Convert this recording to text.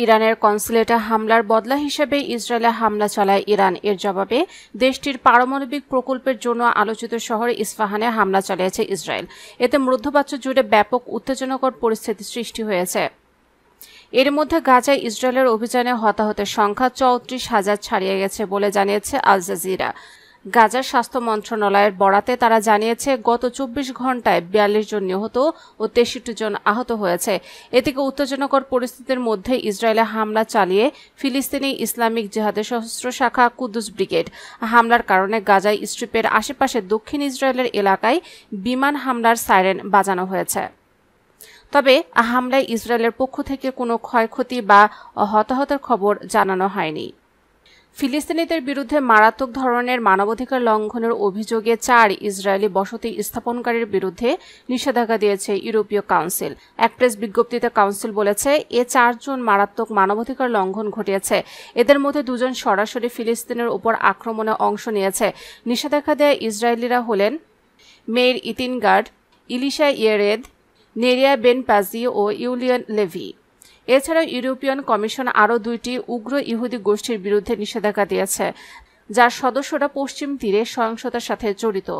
ইরানের কনসুলেটে হামলার বদলা হিসেবে ইসরায়েলে হামলা চালায় ইরান। এর জবাবে দেশটির পারমাণবিক প্রকল্পের জন্য আলোচিত শহর ইস্পাহানে হামলা চালিয়েছে ইসরায়েল। এতে মধ্যপ্রাচ্য জুড়ে ব্যাপক উত্তেজনাকর পরিস্থিতি সৃষ্টি হয়েছে। এর মধ্যে গাজায় ইসরায়েলের অভিযানে হতাহতের সংখ্যা ৩৪,০০০ ছাড়িয়ে গেছে বলে জানিয়েছে আল জাজিরা। গাজার স্বাস্থ্য মন্ত্রণালয়ের বরাতে তারা জানিয়েছে, গত ২৪ ঘণ্টায় ৪২ জন নিহত ও ৬৩ জন আহত হয়েছে। এদিকে উত্তেজনাকর পরিস্থিতির মধ্যে ইসরায়েলে হামলা চালিয়ে ফিলিস্তিনি ইসলামিক জিহাদের সশস্ত্র শাখা কুদ্দুস ব্রিগেড। হামলার কারণে গাজায় স্ট্রিপের আশেপাশে দক্ষিণ ইসরায়েলের এলাকায় বিমান হামলার সাইরেন বাজানো হয়েছে। তবে হামলায় ইসরায়েলের পক্ষ থেকে কোনো ক্ষয়ক্ষতি বা হতাহতের খবর জানানো হয়নি। ফিলিস্তিনিদের বিরুদ্ধে মারাত্মক ধরনের মানবাধিকার লঙ্ঘনের অভিযোগে ৪ ইসরায়েলি বসতি স্থাপনকারীর বিরুদ্ধে নিষেধাজ্ঞা দিয়েছে ইউরোপীয় কাউন্সিল। এক প্রেস বিজ্ঞপ্তিতে কাউন্সিল বলেছে, ৪ জন মারাত্মক মানবাধিকার লঙ্ঘন ঘটিয়েছে। এদের মধ্যে ২ জন সরাসরি ফিলিস্তিনের উপর আক্রমণে অংশ নিয়েছে। নিষেধাজ্ঞা দেয়া ইসরায়েলিরা হলেন মেইর ইতিনগার্ড, ইলিশা ইয়েরেদ, নেরিয়া বেন পাজি ও ইউলিয়ান লেভি। এছাড়া ইউরোপিয়ান কমিশন আরও ২টি উগ্র ইহুদি গোষ্ঠীর বিরুদ্ধে নিষেধাজ্ঞা দিয়েছে, যার সদস্যরা পশ্চিম তীরে সহিংসতার সাথে জড়িত।